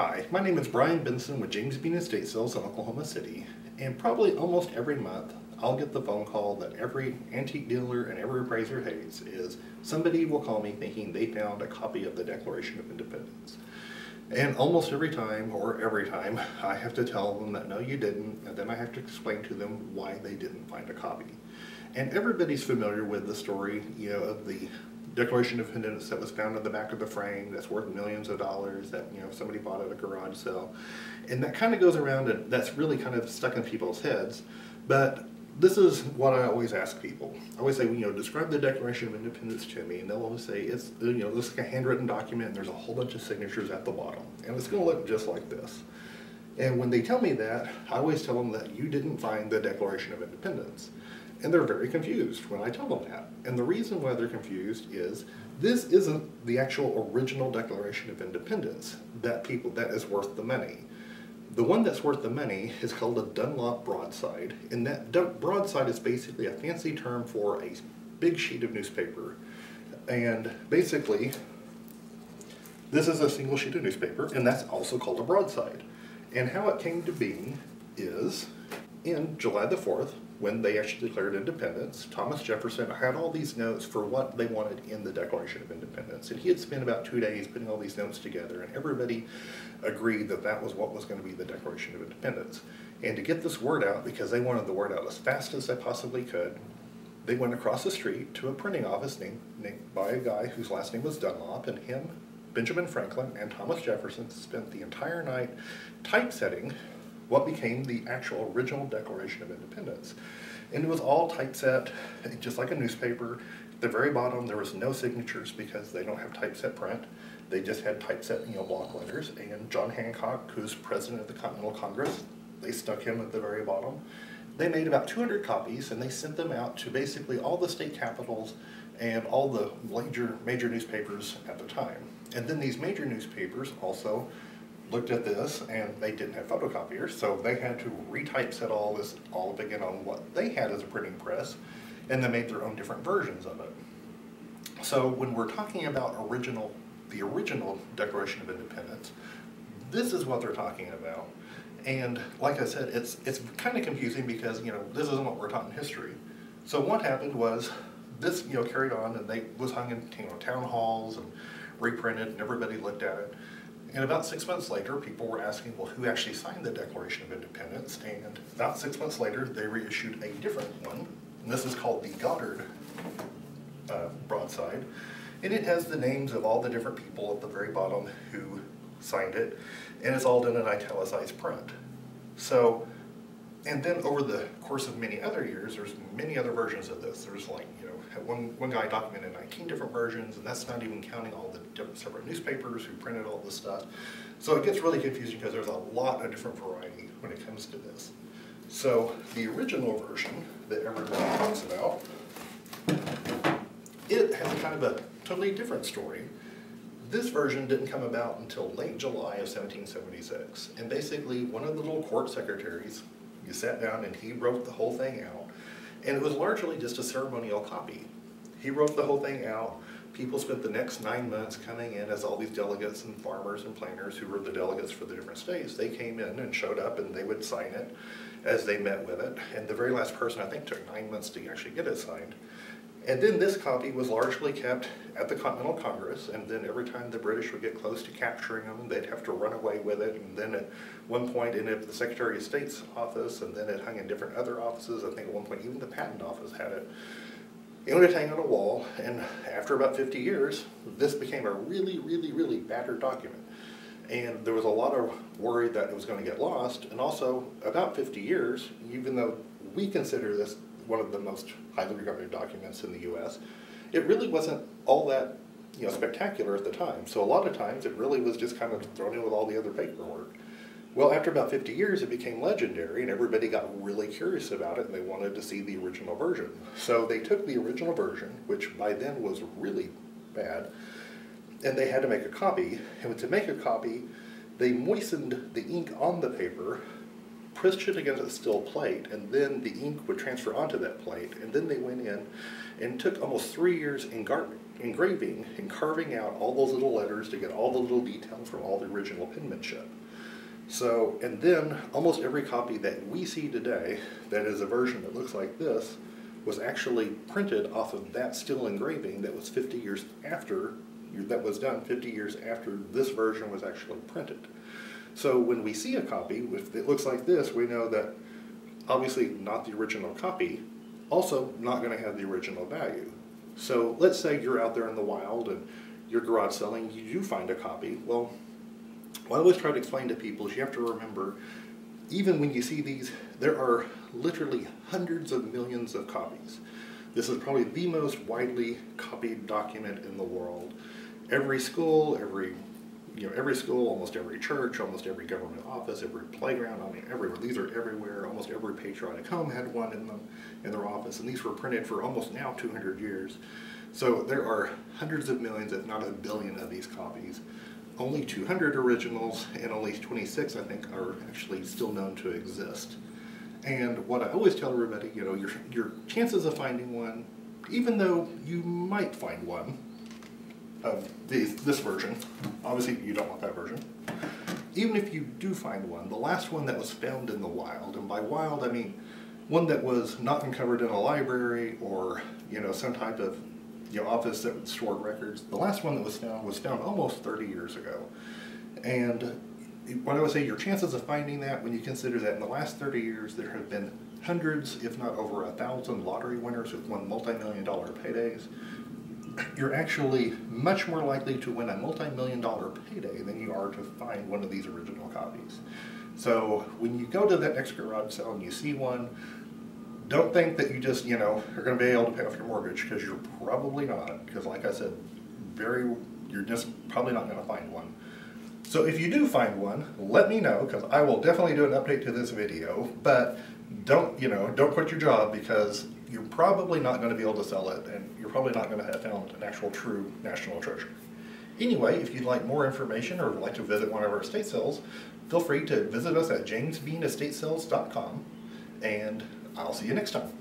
Hi, my name is Brian Benson with James Bean Estate Sales in Oklahoma City, and probably almost every month I'll get the phone call that every antique dealer and every appraiser hates is somebody will call me thinking they found a copy of the Declaration of Independence. And almost every time, or every time, I have to tell them that no you didn't, and then I have to explain to them why they didn't find a copy. And everybody's familiar with the story, of the Declaration of Independence that was found in the back of the frame that's worth millions of dollars that, somebody bought at a garage sale. And that kind of goes around and that's really kind of stuck in people's heads. But this is what I always ask people. I always say, describe the Declaration of Independence to me, and they'll always say, it's, looks like a handwritten document and there's a whole bunch of signatures at the bottom. And it's going to look just like this. And when they tell me that, I always tell them that you didn't find the Declaration of Independence. And they're very confused when I tell them that. And the reason why they're confused is this isn't the actual original Declaration of Independence that is worth the money. The one that's worth the money is called a Dunlop broadside, and that broadside is basically a fancy term for a big sheet of newspaper. And basically, this is a single sheet of newspaper, and that's also called a broadside. And how it came to be is in July the 4th, when they actually declared independence, Thomas Jefferson had all these notes for what they wanted in the Declaration of Independence. And he had spent about 2 days putting all these notes together, and everybody agreed that that was what was going to be the Declaration of Independence. And to get this word out, because they wanted the word out as fast as they possibly could, they went across the street to a printing office named by a guy whose last name was Dunlop, and him, Benjamin Franklin, and Thomas Jefferson spent the entire night typesetting what became the actual original Declaration of Independence. And it was all typeset, just like a newspaper. At the very bottom, there was no signatures because they don't have typeset print. They just had typeset, block letters. And John Hancock, who's president of the Continental Congress, they stuck him at the very bottom. They made about 200 copies, and they sent them out to basically all the state capitals and all the major newspapers at the time. And then these major newspapers also looked at this, and they didn't have photocopiers, so they had to retypeset all this all up again on what they had as a printing press, and they made their own different versions of it. So when we're talking about the original Declaration of Independence, this is what they're talking about. And like I said, it's kind of confusing because this isn't what we're taught in history. So what happened was this carried on, and they was hung in town halls and reprinted, and everybody looked at it. And about 6 months later, people were asking, well, who actually signed the Declaration of Independence? And about 6 months later, they reissued a different one. And this is called the Goddard broadside. And it has the names of all the different people at the very bottom who signed it. And it's all done in italicized print. So, and then over the course of many other years, there's many other versions of this. There's like, one guy documented 19 different versions, and that's not even counting all the different separate newspapers who printed all this stuff. So it gets really confusing because there's a lot of different variety when it comes to this. So the original version that everybody talks about, it has kind of a totally different story. This version didn't come about until late July of 1776. And basically, one of the little court secretaries, you sat down and he wrote the whole thing out. And it was largely just a ceremonial copy. He wrote the whole thing out. People spent the next 9 months coming in as all these delegates and farmers and planters who were the delegates for the different states. They came in and showed up, and they would sign it as they met with it. And the very last person, I think, took 9 months to actually get it signed. And then this copy was largely kept at the Continental Congress, and then every time the British would get close to capturing them, they'd have to run away with it, and then at one point it ended up at the Secretary of State's office, and then it hung in different other offices. I think at one point even the Patent Office had it. It would hang on a wall, and after about 50 years, this became a really, really, really battered document. And there was a lot of worry that it was going to get lost, and also about 50 years, even though we consider this one of the most highly regarded documents in the U.S., it really wasn't all that spectacular at the time. So a lot of times it really was just kind of thrown in with all the other paperwork. Well, after about 50 years, it became legendary, and everybody got really curious about it, and they wanted to see the original version. So they took the original version, which by then was really bad, and they had to make a copy. And to make a copy, they moistened the ink on the paper pushed it against a steel plate, and then the ink would transfer onto that plate, and then they went in and took almost 3 years engraving and carving out all those little letters to get all the little details from all the original penmanship. So, and then almost every copy that we see today that is a version that looks like this was actually printed off of that steel engraving that was 50 years after, that was done 50 years after this version was actually printed. So when we see a copy, if it looks like this, we know that obviously not the original copy, also not going to have the original value. So let's say you're out there in the wild and you're garage selling, you do find a copy. Well, what I always try to explain to people is you have to remember, even when you see these, there are literally hundreds of millions of copies. This is probably the most widely copied document in the world. Every school, every school, almost every church, almost every government office, every playground, I mean everywhere. These are everywhere. Almost every patriotic home had one in their office, and these were printed for almost now 200 years. So there are hundreds of millions, if not a billion of these copies. Only 200 originals and only 26, I think, are actually still known to exist. And what I always tell everybody, you know, your chances of finding one, even though you might find one of this version, obviously you don't want that version, even if you do find one, the last one that was found in the wild, and by wild I mean one that was not uncovered in a library or, you know, some type of office that stored records, the last one that was found almost 30 years ago. And what I would say, your chances of finding that, when you consider that in the last 30 years there have been hundreds, if not over 1,000 lottery winners who've won multi-million-dollar paydays, you're actually much more likely to win a multi-million-dollar payday than you are to find one of these original copies. So when you go to that next garage sale and you see one, don't think that you just, you know, are going to be able to pay off your mortgage, because you're probably not. Because like I said, you're just probably not going to find one. So if you do find one, let me know, because I will definitely do an update to this video. But don't quit your job, because you're probably not going to be able to sell it, and you're probably not going to have found an actual true national treasure. Anyway, if you'd like more information or would like to visit one of our estate sales, feel free to visit us at jamesbeanestatesales.com, and I'll see you next time.